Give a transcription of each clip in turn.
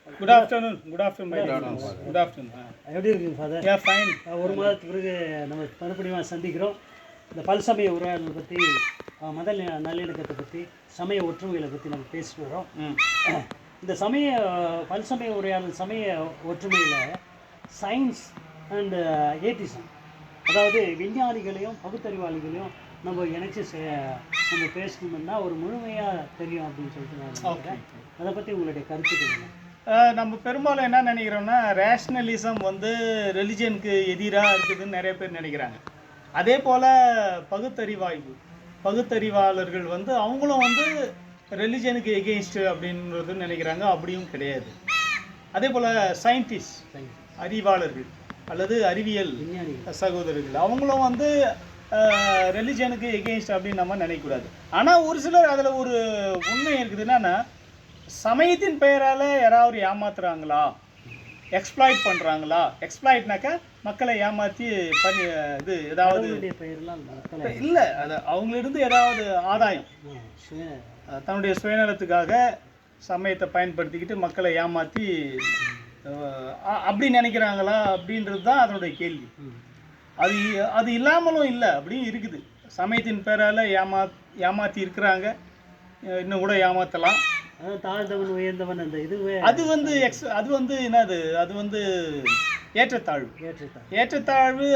Good afternoon. Good afternoon, my dear. Good afternoon. எப்படி இருக்கீங்க father? Yeah, fine. ஒரு மாதத்துக்கு பிறகு நம்ம மறுபடியும் சந்திக்கிறோம். இந்த பல்சமய உரையாடலை பற்றி, மத நல்லிணக்கத்தை பற்றி, சமய ஒற்றுமைகளை பற்றி நம்ம பேசிட்டு வரோம். இந்த பல்சமய உரையாடல் சமய ஒற்றுமையில் சயின்ஸ் அண்ட் ஏத்திசம், அதாவது விஞ்ஞானிகளையும் பகுத்தறிவாளிகளையும் நம்ம இணைச்சி நம்ம பேசணும்னா ஒரு முழுமையாக தெரியும் அப்படின்னு சொல்லிட்டு நான் நினைக்கிறேன். அதை பற்றி உங்களுடைய கருத்துக்கள் என்ன? நம்ம பெரும்பாலும் என்ன நினைக்கிறோம்னா, ரேஷ்னலிசம் வந்து ரிலிஜனுக்கு எதிராக இருக்குதுன்னு நிறைய பேர் நினைக்கிறாங்க. அதே போல் பகுத்தறிவாளர்கள் வந்து அவங்களும் வந்து ரிலிஜனுக்கு எகெயின்ஸ்டு அப்படின்றது நினைக்கிறாங்க. அப்படியும் கிடையாது. அதே போல் சயின்டிஸ்ட், அறிவாளர்கள் அல்லது அறிவியல் சகோதரர்கள் அவங்களும் வந்து ரிலிஜனுக்கு எகெயின்ஸ்ட் அப்படின்னு நம்ம நினைக்கக்கூடாது. ஆனால் ஒரு சிலர் அதில் ஒரு உண்மை இருக்குது. என்னன்னா, சமயத்தின் பெயரால் யாராவது ஏமாத்துறாங்களா, எக்ஸ்ப்ளாய்ட் பண்ணுறாங்களா? எக்ஸ்ப்ளாய்ட்னாக்கா மக்களை ஏமாற்றி பண்ணி இது ஏதாவது இல்லை, அது அவங்களிருந்து ஏதாவது ஆதாயம், தன்னுடைய சுயநலத்துக்காக சமயத்தை பயன்படுத்திக்கிட்டு மக்களை ஏமாற்றி அப்படி நினைக்கிறாங்களா அப்படின்றது தான் அதனுடைய கேள்வி. அது இல்லாமலும் இல்லை, அப்படியும் இருக்குது. சமயத்தின் பேரால் ஏமாற்றி இருக்கிறாங்க, இன்னும் கூட ஏமாற்றலாம். தாழ்ந்தவன் உயர்ந்தவன் அந்த இதுவே அது வந்து என்னது, அது வந்து ஏற்றத்தாழ்வு.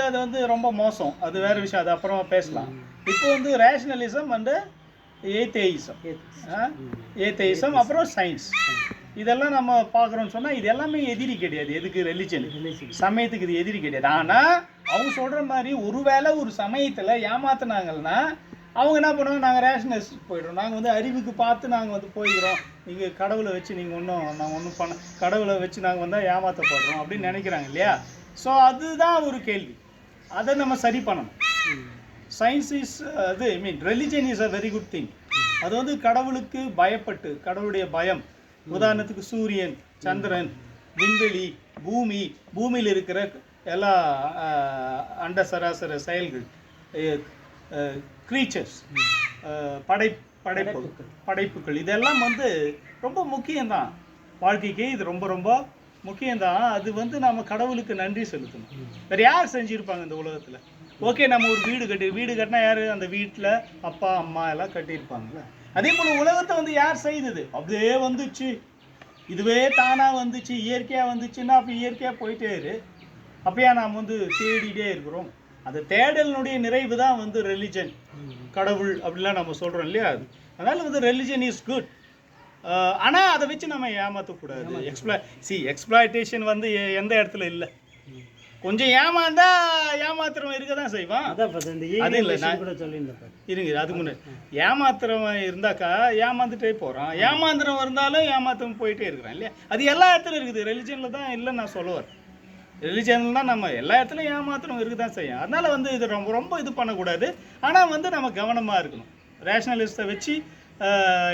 அது வந்து ரொம்ப மோசம். அது வேற விஷயம், அது அப்புறமா பேசலாம். இப்போ வந்து ரேஷனலிசம் அண்ட் ஏத்தேயிசம் அப்புறம் சயின்ஸ், இதெல்லாம் நம்ம பார்க்குறோம்னு சொன்னால் இது எல்லாமே எதிரி கிடையாது. எதுக்கு? ரிலிஜனுக்கு, சமயத்துக்கு இது எதிரி கிடையாது. ஆனால் அவங்க சொல்கிற மாதிரி ஒருவேளை ஒரு சமயத்தில் ஏமாத்தினாங்கன்னா அவங்க என்ன பண்ணுவாங்க, நாங்கள் ரேஷனலிஸ்ட் போய்டுறோம், நாங்கள் வந்து அறிவுக்கு பார்த்து நாங்கள் வந்து போய்க்கிறோம், நீங்கள் கடவுளை வச்சு நாங்கள் ஒன்றும் கடவுளை வச்சு நாங்கள் வந்தால் ஏமாற்றப்படுறோம் அப்படின்னு நினைக்கிறாங்க இல்லையா? ஸோ அதுதான் ஒரு கேள்வி. அதை நம்ம சரி பண்ணணும். Science is religion is a very good thing. அது வந்து கடவுளுக்கு பயப்பட்டு, கடவுளுடைய பயம், உதாரணத்துக்கு சூரியன், சந்திரன், விண்வெளி, பூமியில் இருக்கிற எல்லா அண்ட சராசர செயல்கள், க்ரீச்சர்ஸ், படைப்புகள், இதெல்லாம் வந்து ரொம்ப முக்கியம்தான் வாழ்க்கைக்கு. இது ரொம்ப ரொம்ப முக்கியம்தான். அது வந்து நம்ம கடவுளுக்கு நன்றி செலுத்தணும். வேறு யார் செஞ்சுருப்பாங்க இந்த உலகத்தில்? ஓகே, நம்ம ஒரு வீடு கட்டினா யார்? அந்த வீட்டில் அப்பா அம்மா எல்லாம் கட்டியிருப்பாங்கல்ல. அதே போல் உலகத்தை வந்து யார் செய்தது? அப்படியே வந்துச்சு, இதுவே தானாக வந்துச்சு, இயற்கையாக வந்துச்சுன்னா அப்போ இயற்கையாக போயிட்டே இரு. அப்போயா நாம் வந்து தேடிட்டே இருக்கிறோம். அந்த தேடலினுடைய நிறைவு தான் வந்து ரிலிஜன், கடவுள் அப்படிலாம் நம்ம சொல்கிறோம் இல்லையா? அதனால் வந்து ரிலிஜன் இஸ் குட். ஆனால் அதை வச்சு நம்ம ஏமாற்றக்கூடாது. எக்ஸ்ப்ளாய்டேஷன் வந்து எந்த இடத்துல இல்லை. கொஞ்சம் ஏமாத்துறவன் இருக்க தான் செய்வான். அது இல்லை, நான் கூட சொல்லியிருந்தேன் இருங்க. அதுக்கு முன்னாடி ஏமாத்துறவன் இருந்தாக்கா ஏமாந்துட்டே போகிறான், ஏமாந்துறவன் இருந்தாலும் ஏமாத்துறவன் போயிட்டே இருக்கிறான் இல்லையா? அது எல்லா இடத்துலையும் இருக்குது. ரிலிஜனில் தான் இல்லைன்னு நான் சொல்லுவேன். ரிலிஜன்லாம் நம்ம எல்லா இடத்துலையும் ஏமாத்துறவங்க இருக்க தான் செய்யும். அதனால் வந்து இது ரொம்ப ரொம்ப இது பண்ணக்கூடாது. ஆனால் வந்து நம்ம கவனமாக இருக்கணும். ரேஷனலிஸ்ட்டை வச்சு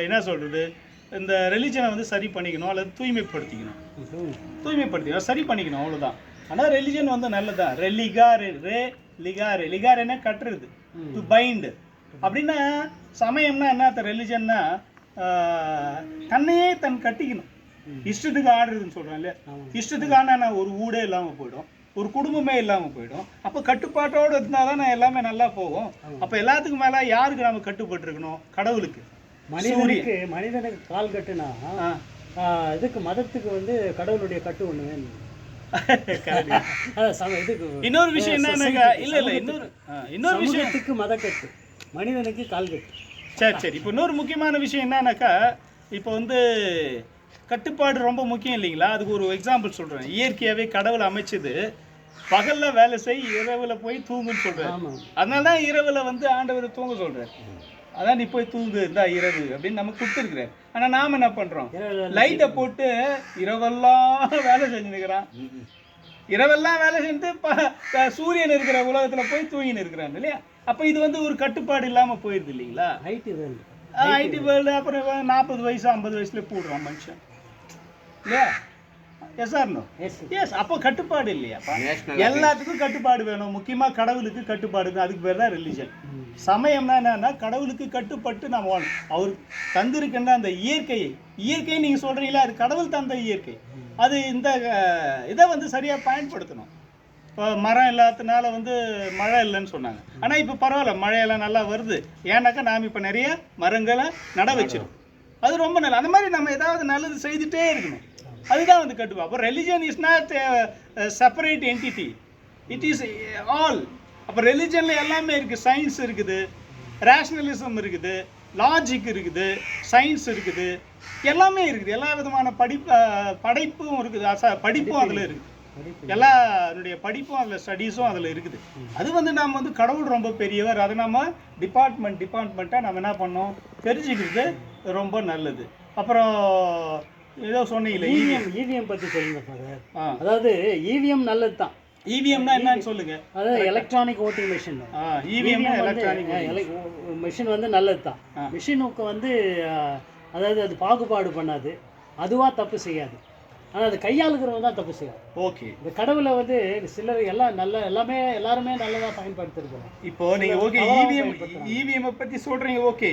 என்ன சொல்கிறது, இந்த ரிலிஜனை வந்து சரி பண்ணிக்கணும் அல்லது தூய்மைப்படுத்திக்கணும், சரி பண்ணிக்கணும், அவ்வளோதான். ஆனால் ரிலிஜன் வந்து நல்லதான். லிகார் என்ன கட்டுறது, டு பைண்ட் அப்படின்னா. சமயம்னா என்ன? ரிலிஜன்னா தன்னையே கட்டிக்கணும். இஷ்டத்துக்கு ஆடுறதுன்னு சொல்கிறேன் இல்லையா? இஷ்டத்துக்கு ஆனால் ஒரு ஊடே இல்லாமல் போயிடும், ஒரு குடும்பமே இல்லாமல் போயிடும். அப்போ கட்டுப்பாட்டோடு இருந்தால் தான் எல்லாமே நல்லா போகும். அப்போ எல்லாத்துக்கும் மேலே யாருக்கு நம்ம கட்டுப்பட்டு இருக்கணும்? கடவுளுக்கு. மனிதனுக்கு கால் கட்டுனா இதுக்கு மதத்துக்கு வந்து கடவுளுடைய கட்டு ஒன்று வேணும். இன்னொரு விஷயம் என்னன்னாக்கா, இன்னொரு விஷயத்துக்கு மதக்கட்டு, மனிதனுக்கு கால் கட்டு. சரி. இப்போ இன்னொரு முக்கியமான விஷயம் என்னன்னாக்கா, இப்போ வந்து கட்டுப்பாடு ரொம்ப முக்கியம் இல்லைங்களா? அதுக்கு ஒரு எக்ஸாம்பிள் சொல்கிறேன். இயற்கையாகவே கடவுள் அமைச்சது பகலில் வேலை செய், இரவில் போய் தூங்குன்னு சொல்கிறார். அதனால தான் இரவில் வந்து ஆண்டவர் தூங்க சொல்கிறார். அதான் நீ போய் தூங்கு, இந்த இரவு அப்படின்னு நமக்கு கொடுத்துருக்குறாரு. ஆனால் நாம் என்ன பண்ணுறோம்? லைட்டை போட்டு இரவெல்லாம் வேலை செஞ்சுருக்கிறான். இரவெல்லாம் வேலை செஞ்சு சூரியன் இருக்கிற உலகத்தில் போய் தூங்கின்னு இருக்கிறான் இல்லையா? அப்போ இது வந்து ஒரு கட்டுப்பாடு இல்லாமல் போயிடுது இல்லைங்களா? IT world. அப்புறம் 40 வயசு 50 வயசுல போடுறான் மனுஷன் இல்லையா? Yes or no? Yes yes. அப்போ கட்டுப்பாடு இல்லையாப்பா? எல்லாத்துக்கும் கட்டுப்பாடு வேணும். முக்கியமாக கடவுளுக்கு கட்டுப்பாடு, அதுக்கு பேர் தான் ரிலிஜன். சமயம்னா என்னன்னா கடவுளுக்கு கட்டுப்பட்டு நம்ம வாழணும். அவர் தந்திருக்கின்ற அந்த இயற்கையை நீங்கள் சொல்கிறீங்களா, அது கடவுள் தந்த இயற்கை. அது இந்த இதை வந்து சரியாக பயன்படுத்தணும். இப்போ மரம் இல்லாததுனால வந்து மழை இல்லைன்னு சொன்னாங்க. ஆனால் இப்போ பரவாயில்ல, மழையெல்லாம் நல்லா வருது. ஏன்னாக்கா நாம் இப்போ நிறைய மரங்களை நட வச்சிடும். அது ரொம்ப நல்லது. அந்த மாதிரி நம்ம ஏதாவது நல்லது செய்துட்டே இருக்கணும். அதுதான் வந்து கட்டுப்பாடு. அப்போ religion is not separate entity, it is all. அப்போ ரெலிஜனில் எல்லாமே இருக்குது. சயின்ஸ் இருக்குது, ரேஷ்னலிசம் இருக்குது, லாஜிக் இருக்குது, சயின்ஸ் இருக்குது, எல்லாமே இருக்குது. எல்லா விதமான படைப்பும் இருக்குது, படிப்பும் அதில் இருக்குது. எல்லாருடைய படிப்பும் அதில் ஸ்டடீஸும் அதில் இருக்குது. அது வந்து நாம் வந்து கடவுள் ரொம்ப பெரியவர், அதை நம்ம டிபார்ட்மெண்ட்டாக நம்ம என்ன பண்ணோம் தெரிஞ்சுக்கிறது ரொம்ப நல்லது. அப்புறம் ஏதோ சொன்னீங்களே இவிஎம் பற்றி சொல்லுங்க ஃபாதர். அதாவது இவிஎம் நல்லது தான். இவிஎம்னா என்னன்னு சொல்லுங்க. அதாவது electronic voting machine. EVM electronic machine வந்து நல்லது தான். மிஷினுக்கு வந்து அதாவது அது பாகுபாடு பண்ணாது, அதுவாக தப்பு செய்யாது. ஆனால் அது கையாளுகிறவங்க தான் தப்பு செய்யும். ஓகே. இந்த கடவுளை வந்து சிலர் எல்லாம் எல்லாருமே நல்லதாக பயன்படுத்திருக்கோம். இப்போ நீங்கள் ஓகே இவிஎம்ஐ பற்றி சொல்கிறீங்க, ஓகே.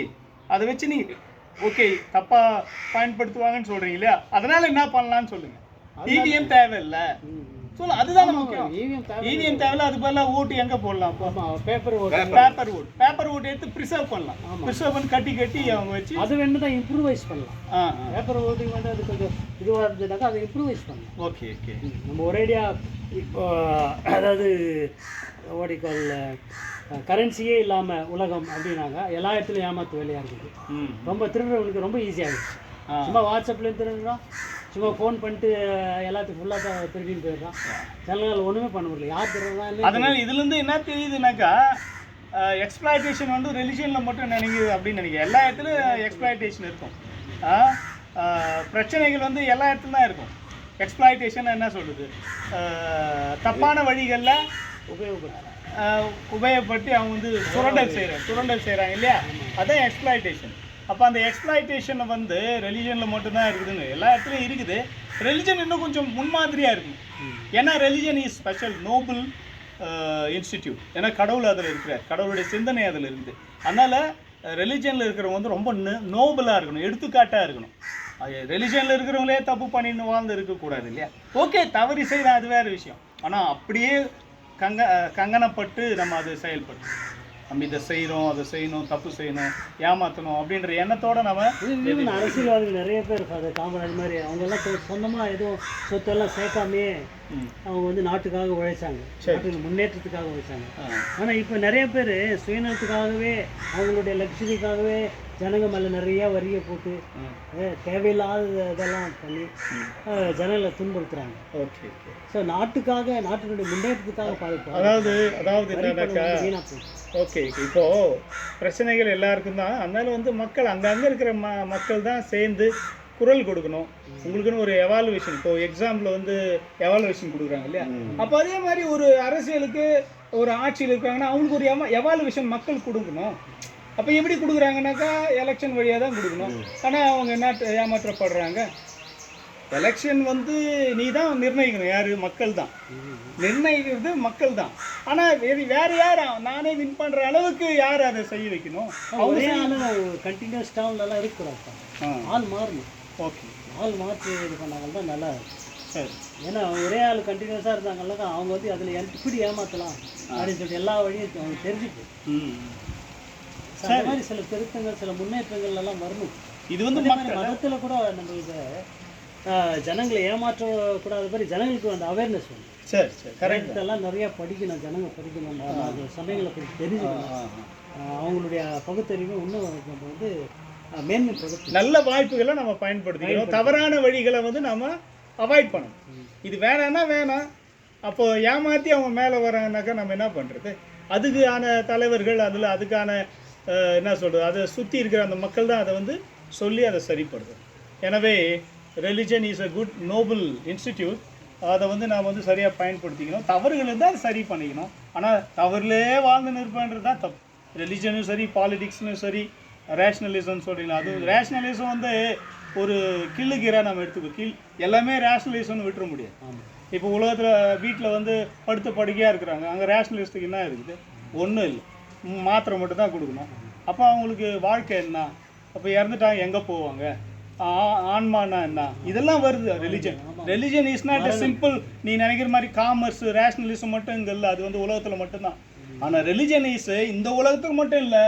அதை வச்சு நீங்கள் ஓகே தப்பாக பயன்படுத்துவாங்கன்னு சொல்கிறீங்க இல்லையா, அதனால் என்ன பண்ணலான்னு சொல்லுங்கள். இவிஎம் தேவையில்லை சொல்ல, அதுதான் முக்கியம். இவிஎம் தேவையில்ல, அது பதிலாக ஓட்டு எங்கே போடலாம்? பேப்பர் ஓட்டு எடுத்து ப்ரிசர்வ் பண்ணலாம். ப்ரிசர்வ் பண்ணி கட்டி அவங்க வச்சு அது வேணும் தான் இம்ப்ரூவைஸ் பண்ணலாம். பேப்பர் ஓட்டிங் வந்து அது கொஞ்சம் இதுவாக இருந்ததுனாக்கா அதை இம்ப்ரூவைஸ் பண்ணலாம். Okay okay. நம்ம ஒரேடியாக இப்போ அதாவது ஓடிக்கால் கரன்சியே இல்லாமல் உலகம் அப்படின்னாங்க, எல்லா இடத்துலையும் ஏமாத்து வேலையாக இருக்குது. ரொம்ப திருடுறவங்களுக்கு ரொம்ப ஈஸியாகிடுச்சு. சும்மா வாட்ஸ்அப்லேயும் திருடுறான், சும்மா ஃபோன் பண்ணிட்டு எல்லாத்துக்கும் ஃபுல்லாக திருடின்னு போயிடுறான். ஜனங்கள் ஒன்றுமே பண்ண முடியல, யார் திருடுறாங்க. அதனால் இதுலேருந்து என்ன தெரியுதுனாக்கா, எக்ஸ்ப்ளாய்டேஷன் வந்து ரிலிஜனில் மட்டும் நினைக்குது அப்படின்னு நினைக்கிறேன். எல்லா இடத்துலையும் எக்ஸ்ப்ளாய்டேஷன் இருக்கும். பிரச்சனைகள் வந்து எல்லா இடத்துலையும் தான் இருக்கும். எக்ஸ்ப்ளாய்டேஷன் என்ன சொல்லுது, தப்பான வழிகளில் உபயோகப்படுத்தி அவங்க வந்து சுரண்டல் செய்கிறாங்க இல்லையா, அதுதான் எக்ஸ்ப்ளாய்டேஷன். அப்போ அந்த எக்ஸ்ப்ளாய்டேஷனை வந்து ரெலிஜனில் மட்டும்தான் இருக்குதுங்க, எல்லா இடத்துலையும் இருக்குது. ரெலிஜன் இன்னும் கொஞ்சம் முன்மாதிரியாக இருக்கும். ஏன்னா religion is special Nobel institute. ஏன்னா கடவுள் அதில் இருக்கிறார், கடவுளுடைய சிந்தனை அதில் இருக்குது. அதனால் ரெலிஜனில் இருக்கிறவங்க வந்து ரொம்ப நோபலாக இருக்கணும், எடுத்துக்காட்டாக இருக்கணும். ரெலிஜனில் இருக்கிறவங்களே தப்பு பண்ணின்னு வாழ்ந்து இருக்கக்கூடாது இல்லையா. ஓகே, தவறு செய்யலாம், அது வேறு விஷயம். ஆனால் அப்படியே கங்கனப்பட்டு நம்ம அது செயல்பட்டு நம்ம இதை செய்கிறோம், அதை செய்யணும், தப்பு செய்யணும், ஏமாற்றணும் அப்படின்ற எண்ணத்தோடு நம்ம அரசியல்வாதிகள் நிறைய பேர் காமராஜ் மாதிரி அவங்கெல்லாம் சொந்தமாக எதுவும் சொத்தெல்லாம் சேர்க்காமே அவங்க வந்து நாட்டுக்காக உழைச்சாங்க, நாட்டுக்கு முன்னேற்றத்துக்காக உழைச்சாங்க. ஆனால் இப்போ நிறைய பேர் சுயநலத்துக்காகவே அவங்களுடைய லட்சுமிக்காகவே ஜனங்க மேலே நிறையா வரியை போட்டு தேவையில்லாத இதெல்லாம் பண்ணி ஜனங்களை துன்புறுத்துறாங்க. ஓகே. ஸோ நாட்டுக்காக, நாட்டினுடைய முன்னேற்றத்துக்காக பாதிப்பு. அதாவது ஓகே, இப்போது பிரச்சனைகள் எல்லாருக்கும் தான். அதனால வந்து மக்கள் அங்கங்கே இருக்கிற மக்கள் தான் சேர்ந்து குரல் கொடுக்கணும். உங்களுக்குன்னு ஒரு எவாலுவேஷன், இப்போ எக்ஸாம்பிள் வந்து எவாலுவேஷன் கொடுக்குறாங்க இல்லையா, அப்போ அதே மாதிரி ஒரு அரசியலுக்கு ஒரு ஆட்சியில் இருக்காங்கன்னா அவங்களுக்கு ஒரு எவாலுவேஷன் மக்கள் கொடுக்கணும். அப்போ எப்படி கொடுக்குறாங்கனாக்கா எலெக்ஷன் வழியாக தான் கொடுக்கணும். ஆனால் அவங்க என்ன ஏமாற்றப்படுறாங்க, எலெக்ஷன் வந்து நீ தான் நிர்ணயிக்கணும், யார்? மக்கள் தான் நிர்ணயிக்கிறது, மக்கள் தான். ஆனால் வேறு யார் நானே வின் பண்ணுற அளவுக்கு யார் அதை செய்ய வைக்கணும்? கண்டினியூஸ் டவுன்லலாம் இருக்கக்கூடாது, ஆள் மாறணும். ஓகே, ஆள் மாற்றி இது பண்ணாங்க தான் நல்லா இருக்கும். சரி. ஏன்னா ஒரே ஆள் கண்டினியூஸாக இருந்தாங்கல்ல, அவங்க வந்து அதில் எப்படி ஏமாற்றலாம் அப்படின்னு சொல்லிட்டு எல்லா வழியும் அவங்க தெரிஞ்சுட்டு அந்த மாதிரி சில திருத்தங்கள், சில முன்னேற்றங்கள் எல்லாம் வரணும். இது வந்து மதத்தில் கூட நம்மளுக்கு ஜனங்களை ஏமாற்றக்கூடாத மாதிரி ஜனங்களுக்கு அந்த அவேர்னஸ் வேணும். சரி சரி, கரெக்ட். எல்லாம் நிறையா படிக்கணும், ஜனங்க படிக்கணும், அந்த சமயங்களை பற்றி தெரிஞ்சுக்கணும். அவங்களுடைய பகுத்தறிவு இன்னும் நம்ம வந்து மேன்மைப்படுத்த நல்ல வாய்ப்புகளை நம்ம பயன்படுத்திக்கணும். தவறான வழிகளை வந்து நம்ம அவாய்ட் பண்ணணும். இது வேணான்னா வேணாம், அப்போ ஏமாற்றி அவங்க மேலே வராங்கனாக்கா நம்ம என்ன பண்ணுறது? அதுக்கான தலைவர்கள், அதுக்கான என்ன சொல்கிறது, அதை சுற்றி இருக்கிற அந்த மக்கள் தான் அதை வந்து சொல்லி அதை சரிப்படுது. எனவே religion is a good Nobel institute. அதை வந்து நாம் வந்து சரியாக பயன்படுத்திக்கணும். தவறுகள் இருந்தால் அதை சரி பண்ணிக்கணும். ஆனால் தவறுலே வாழ்ந்து நிற்பன்றது தான் தப்பு. ரெலிஜனும் சரி, பாலிடிக்ஸ்னும் சரி, ரேஷ்னலிசம் சொல்கிறீங்களா, அது ரேஷ்னலிசம் வந்து ஒரு கிள்ளுக்கீரை நம்ம எடுத்துக்கோ எல்லாமே ரேஷனலைஸ்னு விட்டுற முடியாது. ஆமாம். இப்போ உலகத்தில் வீட்டில் வந்து படுத்த படுக்கையாக இருக்கிறாங்க, அங்கே ரேஷனலிஸ்ட்டுக்கு என்ன இருக்குது? ஒன்றும் இல்லை, மாத்திரை மட்டும் தான் கொடுக்கணும். அப்போ அவங்களுக்கு வாழ்க்கை என்ன? அப்போ இறந்துட்டாங்க எங்கே போவாங்க? ஆன்மானா என்ன? இதெல்லாம் வருது. Religion is not a simple நீ நினைக்கிற மாதிரி காமர்ஸ் ரேஷனலிசம் மட்டும் இங்கே இல்லை, அது வந்து உலகத்தில் மட்டும்தான். ஆனால் ரிலிஜன் இஸ் இந்த உலகத்துக்கு மட்டும் இல்லை,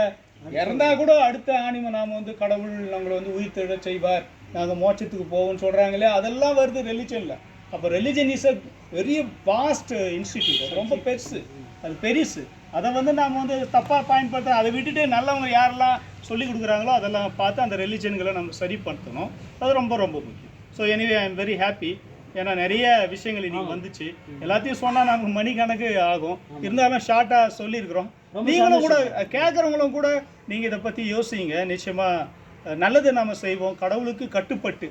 இறந்தா கூட அடுத்த ஆணிமை நாம் வந்து கடவுள் நம்மளை வந்து உயிர் தெழ செய்வார், நாங்கள் மோட்சத்துக்கு போவோம்னு சொல்கிறாங்களே, அதெல்லாம் வருது ரிலிஜனில். அப்போ ரிலிஜன் இஸ் அ பெரிய வாஸ்ட் இன்ஸ்டிடியூட், ரொம்ப பெருசு, அது பெருசு. அதை வந்து நாம் வந்து தப்பாக பயன்படுத்த, அதை விட்டுட்டு நல்லவங்க யாரெல்லாம் சொல்லி கொடுக்குறாங்களோ அதெல்லாம் பார்த்து அந்த ரிலிஜன்களை நம்ம சரி படுத்தணும். அது ரொம்ப ரொம்ப முக்கியம். So anyway I am very happy. ஏன்னா நிறைய விஷயங்கள் இன்னைக்கு வந்துச்சு. எல்லாத்தையும் சொன்னால் நமக்கு மணிக்கணக்கு ஆகும், இருந்தாலும் ஷார்ட்டாக சொல்லியிருக்கிறோம். நீங்களும் கூட கேட்குறவங்களும் கூட நீங்கள் இதை பற்றி யோசிங்க. நிச்சயமாக நல்லது நாம் செய்வோம், கடவுளுக்கு கட்டுப்பட்டு.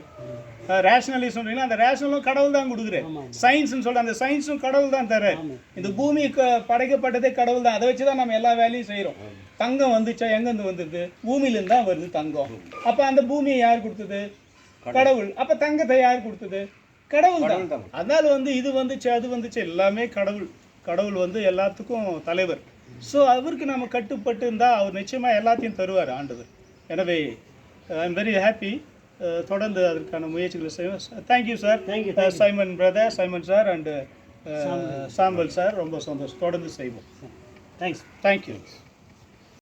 ரேஷனலிசம் சொன்னீங்கன்னா அந்த ரேஷனலும் கடவுள் தான் கொடுக்குறாரு. சயின்ஸ்னு சொல்ல அந்த சயின்ஸும் கடவுள் தான் தர்றாரு. இந்த பூமி படைக்கப்பட்டதே கடவுள் தான், அதை வச்சு தான் நம்ம எல்லா வேலையும் செய்கிறோம். தங்கம் வந்துச்சா எங்கேருந்து வந்தது? பூமியிலேருந்து தான் வருது தங்கம். அப்போ அந்த பூமியை யார் கொடுத்தது? கடவுள். அப்போ தங்கத்தை யார் கொடுத்தது? கடவுள் தான். அதனால வந்து இது வந்துச்சு அது வந்துச்சு எல்லாமே கடவுள். கடவுள் வந்து எல்லாத்துக்கும் தலைவர். ஸோ அவருக்கு நம்ம கட்டுப்பட்டு இருந்தால் அவர் நிச்சயமாக எல்லாத்தையும் தருவார் ஆண்டவர். எனவே ஐ எம் வெரி ஹாப்பி. தொடர்ந்து அதற்கான முயற்சிகளை செய்வோம். Thank you sir. Simon brother, Simon sir and சாம்பல் சார், ரொம்ப சந்தோஷம். தொடர்ந்து செய்வோம். தேங்க்யூ.